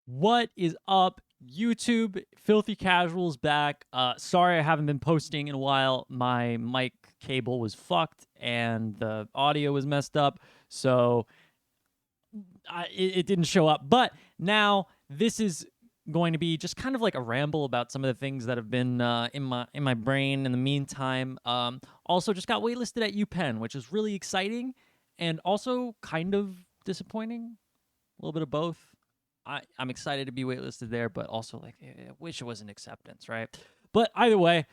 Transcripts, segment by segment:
What is up, YouTube? Filthy Casuals back. Sorry I haven't been posting in a while. My mic cable was fucked and the audio was messed up, so it didn't show up. But now this is going to be just kind of like a ramble about some of the things that have been in my brain in the meantime. Also, just got waitlisted at UPenn, which is really exciting and also kind of disappointing. A little bit of both. I'm excited to be waitlisted there, but also like I wish it was an acceptance, right? But either way,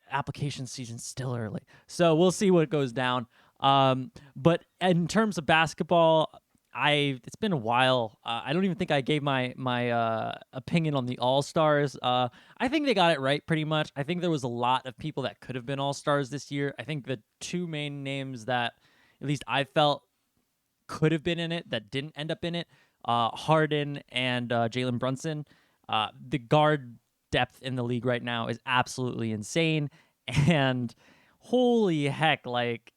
application season's still early, so we'll see what goes down. But in terms of basketball, it's been a while. I don't even think I gave my opinion on the All Stars. I think they got it right pretty much. I think there was a lot of people that could have been All Stars this year. I think the two main names that at least I felt could have been in it that didn't end up in it, Harden and Jalen Brunson. The guard depth in the league right now is absolutely insane, and holy heck, like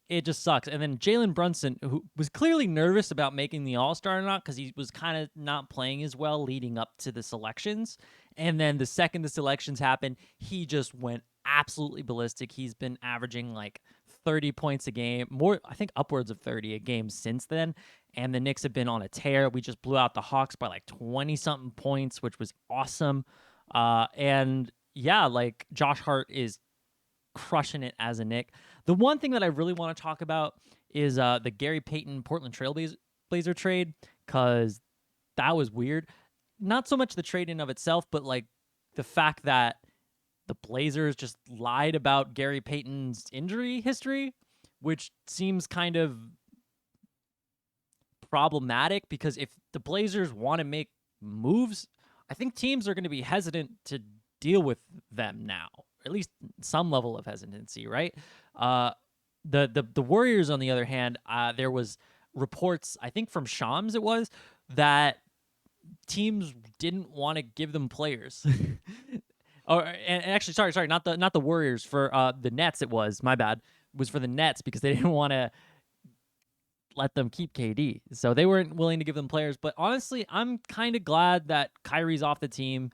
it just sucks. And then Jalen Brunson, who was clearly nervous about making the All-Star or not because he was kind of not playing as well leading up to the selections, and then the second the selections happened, he just went absolutely ballistic. He's been averaging like 30 points a game, more, I think upwards of 30 a game since then. And the Knicks have been on a tear. We just blew out the Hawks by like 20 something points, which was awesome. And yeah, like Josh Hart is crushing it as a Knick. The one thing that I really want to talk about is the Gary Payton Portland Trailblazer trade, because that was weird. Not so much the trade in of itself, but like the fact that the Blazers just lied about Gary Payton's injury history, which seems kind of problematic because if the Blazers want to make moves, I think teams are going to be hesitant to deal with them now, at least some level of hesitancy, right? The Warriors, on the other hand, there was reports, I think from Shams it was, that teams didn't want to give them players. And actually, sorry, not the Warriors, for the Nets. It was, my bad. It was for the Nets because they didn't want to let them keep KD, so they weren't willing to give them players. But honestly, I'm kind of glad that Kyrie's off the team.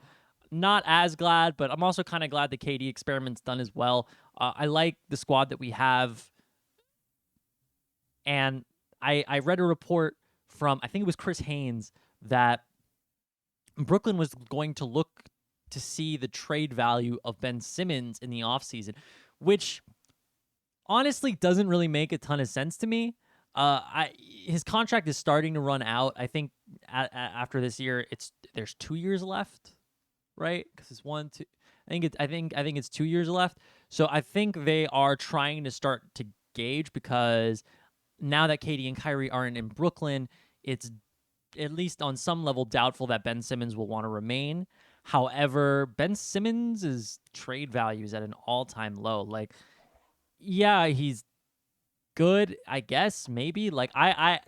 Not as glad, but I'm also kind of glad the KD experiment's done as well. I like the squad that we have, and I read a report from, I think it was Chris Haynes, that Brooklyn was going to look to see the trade value of Ben Simmons in the offseason, which honestly doesn't really make a ton of sense to me. His contract is starting to run out. I think after this year, there's 2 years left, right? Because it's 1, 2. I think it's 2 years left. So I think they are trying to start to gauge, because now that KD and Kyrie aren't in Brooklyn, it's at least on some level doubtful that Ben Simmons will want to remain. However, Ben Simmons' trade value is at an all-time low. Like, yeah, he's good, I guess, maybe. Like,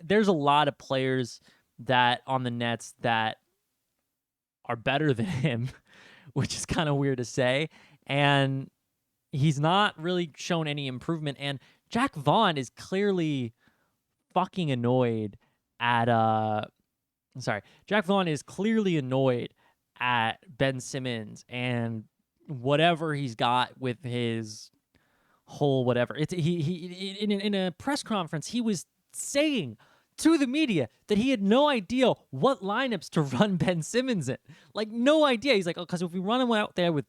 there's a lot of players that on the Nets that are better than him, which is kind of weird to say. And he's not really shown any improvement. And Jack Vaughn is clearly fucking annoyed at Jack Vaughn is clearly annoyed at Ben Simmons and whatever he's got with his whole whatever. He in a press conference, he was saying to the media that he had no idea what lineups to run Ben Simmons in. Like, no idea. He's like, oh, because if we run him out there with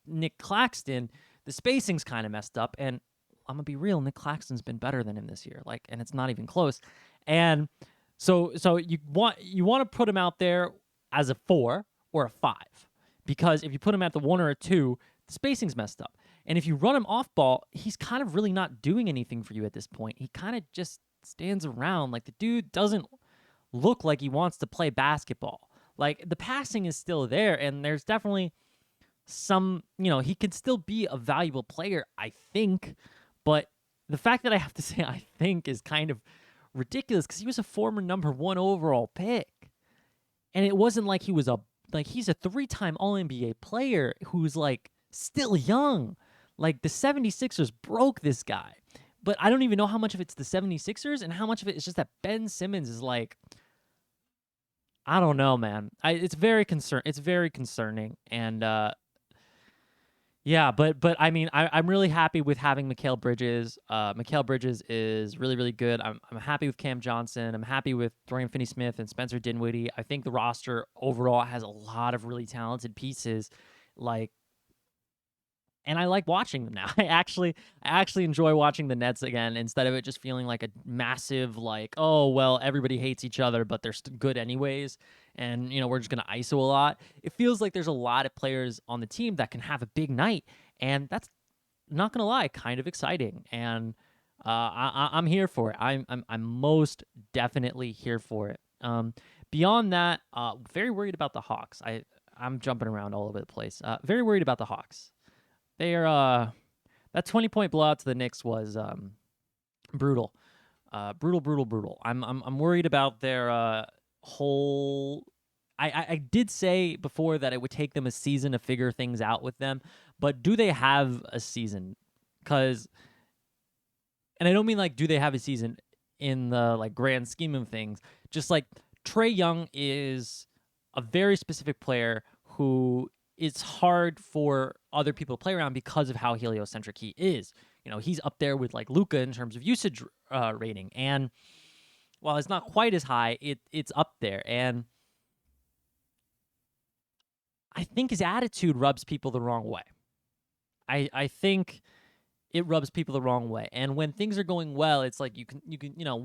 Nick Claxton, the spacing's kind of messed up. And I'm gonna be real, Nick Claxton's been better than him this year. Like, and it's not even close. And so you want to put him out there as a 4 or a 5, because if you put him at the 1 or a 2, the spacing's messed up. And if you run him off ball, he's kind of really not doing anything for you at this point. He kind of just stands around. Like, the dude doesn't look like he wants to play basketball. Like, the passing is still there, and there's definitely some, he could still be a valuable player, I think. But the fact that I have to say I think is kind of ridiculous, because he was a former number 1 overall pick. And it wasn't like he's a 3-time All-NBA player who's like still young. Like, the 76ers broke this guy. But I don't even know how much of it's the 76ers and how much of it is just that Ben Simmons is like I don't know, man. It's very It's very concerning, and yeah, but I mean, I'm really happy with having Mikal Bridges. Mikal Bridges is really really good. I'm happy with Cam Johnson. I'm happy with Dorian Finney-Smith and Spencer Dinwiddie. I think the roster overall has a lot of really talented pieces, like and I like watching them now. I actually enjoy watching the Nets again instead of it just feeling like a massive like, oh well, everybody hates each other, but they're good anyways, and we're just gonna ISO a lot. It feels like there's a lot of players on the team that can have a big night, and that's not gonna lie, kind of exciting. And I'm here for it. I'm most definitely here for it. Beyond that, very worried about the Hawks. I'm jumping around all over the place. Very worried about the Hawks. They're that 20-point blowout to the Knicks was brutal. Brutal. I'm worried about their whole I did say before that it would take them a season to figure things out with them, but do they have a season? Cuz and I don't mean like do they have a season in the like grand scheme of things. Just like Trae Young is a very specific player who it's hard for other people to play around because of how heliocentric he is. He's up there with like Luka in terms of usage rating, and while it's not quite as high, it's up there. And I think his attitude rubs people the wrong way. I think it rubs people the wrong way. And when things are going well, it's like you can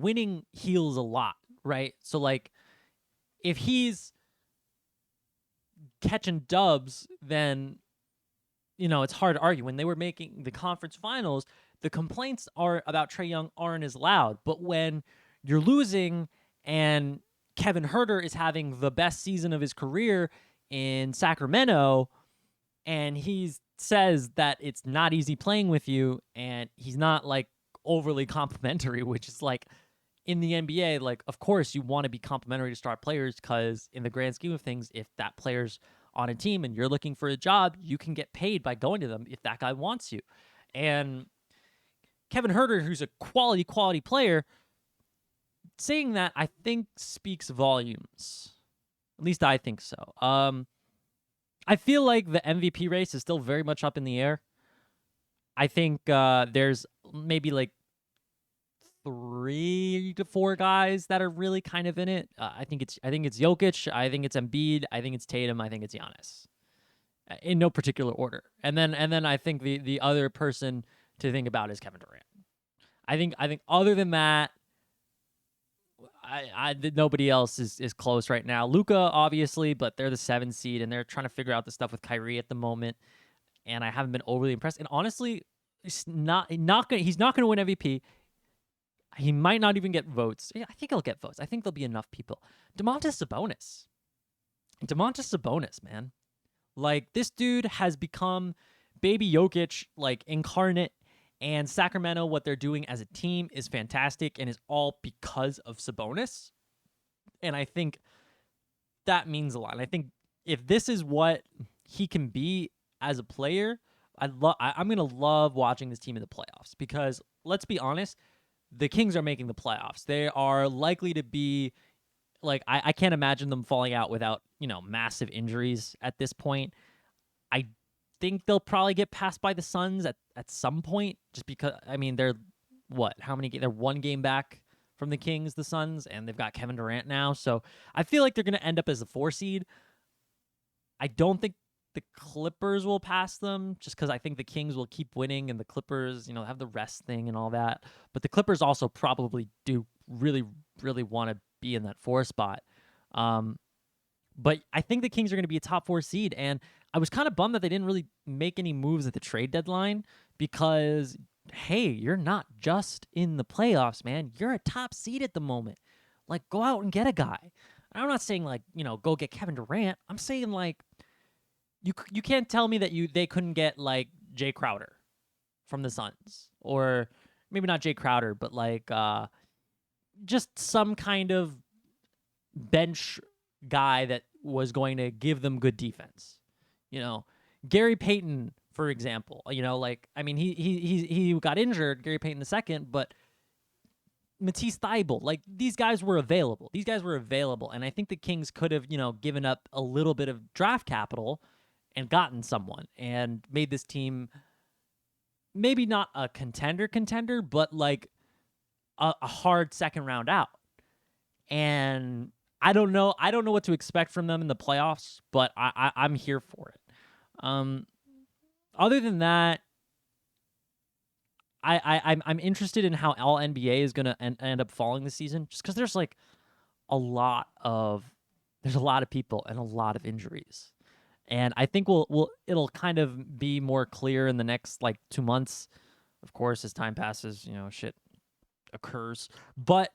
winning heals a lot, right? So like if he's catching dubs, then it's hard to argue. When they were making the conference finals, the complaints are about Trae Young aren't as loud. But when you're losing and Kevin Huerter is having the best season of his career in Sacramento, and he says that it's not easy playing with you, and he's not like overly complimentary, which is like in the NBA, like of course you want to be complimentary to star players because in the grand scheme of things, if that player's on a team and you're looking for a job, you can get paid by going to them if that guy wants you. And Kevin Huerter, who's a quality player, saying that I think speaks volumes. At least I think so. I feel like the MVP race is still very much up in the air. I think there's maybe like 3 to 4 guys that are really kind of in it. I think it's Jokic. I think it's Embiid. I think it's Tatum. I think it's Giannis. In no particular order. And then I think the other person to think about is Kevin Durant. I think other than that, nobody else is close right now. Luka, obviously, but they're the 7 seed and they're trying to figure out the stuff with Kyrie at the moment. And I haven't been overly impressed. And honestly, he's not gonna win MVP. He might not even get votes. Yeah, I think he'll get votes. I think there'll be enough people. Domantas Sabonis, man. Like, this dude has become baby Jokic, like, incarnate. And Sacramento, what they're doing as a team is fantastic and is all because of Sabonis. And I think that means a lot. And I think if this is what he can be as a player, I'm going to love watching this team in the playoffs because, let's be honest, the Kings are making the playoffs. They are likely to be, like, I can't imagine them falling out without, massive injuries at this point. I think they'll probably get passed by the Suns at some point just because, I mean, they're, they're 1 game back from the Kings, the Suns, and they've got Kevin Durant now. So I feel like they're going to end up as a 4 seed. I don't think the Clippers will pass them just because I think the Kings will keep winning and the Clippers, have the rest thing and all that. But the Clippers also probably do really, really want to be in that 4 spot. But I think the Kings are going to be a top 4 seed. And I was kind of bummed that they didn't really make any moves at the trade deadline because, hey, you're not just in the playoffs, man. You're a top seed at the moment. Like, go out and get a guy. And I'm not saying, like, go get Kevin Durant. I'm saying, like, you can't tell me that they couldn't get like Jay Crowder from the Suns, or maybe not Jay Crowder, but like just some kind of bench guy that was going to give them good defense. Gary Payton, for example. Like, I mean, he got injured, Gary Payton II, but Matisse Thybulle. Like, these guys were available. These guys were available, and I think the Kings could have, given up a little bit of draft capital and gotten someone and made this team maybe not a contender, but like a hard second round out. And I don't know what to expect from them in the playoffs, but I'm here for it. Other than that, I'm interested in how AllNBA is gonna end up falling this season, just because there's like a lot of people and a lot of injuries, and I think it'll kind of be more clear in the next like 2 months. Of course, as time passes, shit occurs, but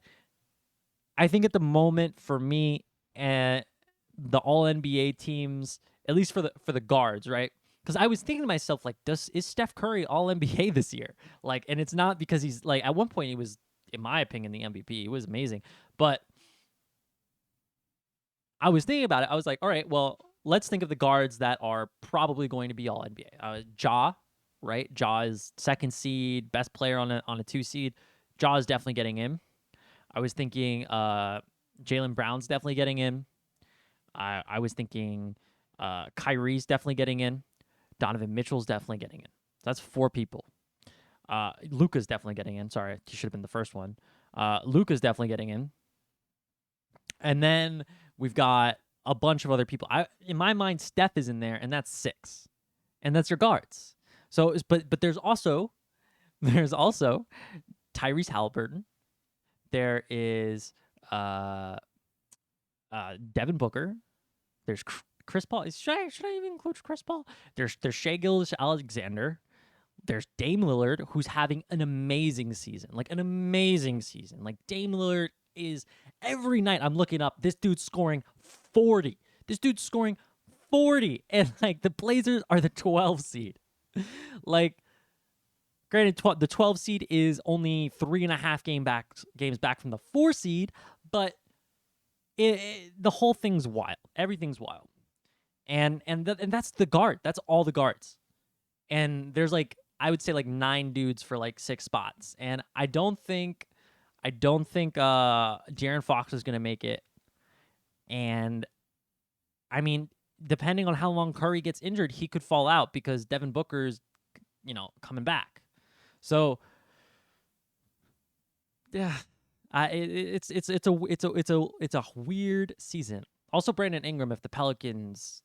I think at the moment for me, the AllNBA teams, at least for the guards, right? Because I was thinking to myself, like, is Steph Curry AllNBA this year? Like, and it's not because he's like, at one point he was, in my opinion, the MVP. He was amazing, but I was thinking about it. I was like, all right, well, let's think of the guards that are probably going to be AllNBA. Ja, right? Ja is 2nd seed, best player on a 2 seed. Ja is definitely getting in. I was thinking Jaylen Brown's definitely getting in. I was thinking Kyrie's definitely getting in. Donovan Mitchell's definitely getting in. So that's 4 people. Luka's definitely getting in. Sorry, he should have been the first one. Luka's definitely getting in. And then we've got a bunch of other people. In my mind, Steph is in there, and that's 6. And that's your guards. So, but there's also Tyrese Halliburton. There is Devin Booker. There's Chris Paul. Should I even include Chris Paul? There's Shai Gilgeous-Alexander. There's Dame Lillard, who's having an amazing season. Like, an amazing season. Like, Dame Lillard is, every night I'm looking up, this dude's scoring 40. This dude's scoring 40. And, like, the Blazers are the 12 seed. Like, granted, the 12 seed is only 3.5 games back from the 4 seed, but the whole thing's wild. Everything's wild. And that's the guard. That's all the guards. And there's like, I would say like 9 dudes for like 6 spots. And I don't think De'Aaron Fox is gonna make it. And I mean, depending on how long Curry gets injured, he could fall out because Devin Booker's, coming back. So yeah, it's a weird season. Also, Brandon Ingram, if the Pelicans,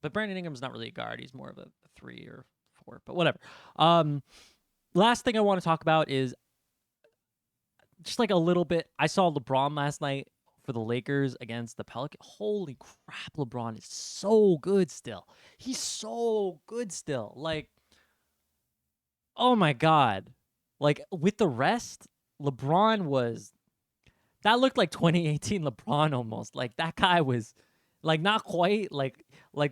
but Brandon Ingram's not really a guard; he's more of a 3 or 4. But whatever. Last thing I want to talk about is just like a little bit. I saw LeBron last night for the Lakers against the Pelicans. Holy crap, LeBron is so good still. He's so good still. Like, oh my God. Like, with the rest, that looked like 2018 LeBron almost. Like, that guy was like not quite like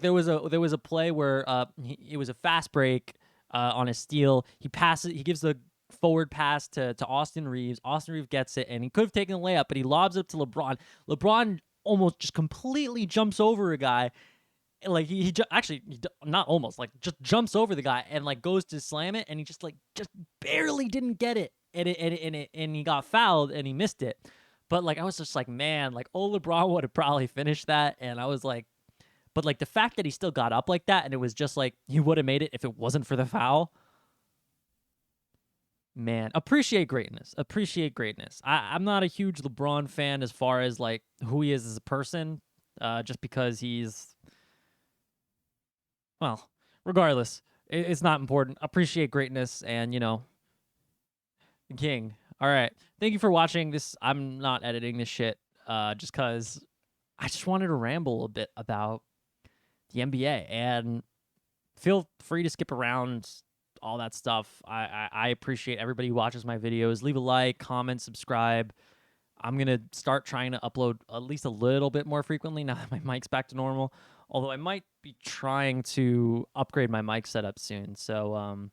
there was a play where it was a fast break on a steal. He gives the forward pass to Austin Reeves. Austin Reeves gets it, and he could have taken the layup, but he lobs it to LeBron. LeBron almost just completely jumps over a guy. Like he not almost, like just jumps over the guy and like goes to slam it, and he just barely didn't get it, and he got fouled and he missed it. But like I was just like, man, like old LeBron would have probably finished that, and I was like, but like the fact that he still got up like that, and it was just like he would have made it if it wasn't for the foul. Man, appreciate greatness. Appreciate greatness. I'm not a huge LeBron fan as far as like who he is as a person, just because he's, well, regardless, it's not important. Appreciate greatness, and King. All right. Thank you for watching this. I'm not editing this shit, just because I just wanted to ramble a bit about the NBA, and feel free to skip around all that stuff. I appreciate everybody who watches my videos. Leave a like, comment, subscribe. I'm going to start trying to upload at least a little bit more frequently now that my mic's back to normal. Although I might be trying to upgrade my mic setup soon. So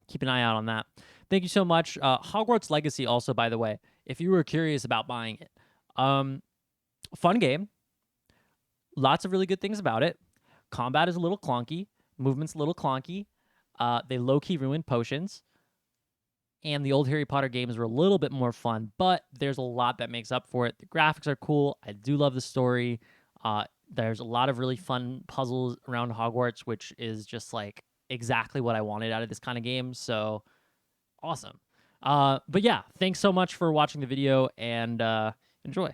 keep an eye out on that. Thank you so much. Hogwarts Legacy also, by the way, if you were curious about buying it. Fun game. Lots of really good things about it. Combat is a little clunky. Movement's a little clunky. They low-key ruin potions. and the old Harry Potter games were a little bit more fun, but there's a lot that makes up for it. The graphics are cool. I do love the story. There's a lot of really fun puzzles around Hogwarts, which is just like exactly what I wanted out of this kind of game. So awesome. But yeah, thanks so much for watching the video, and enjoy.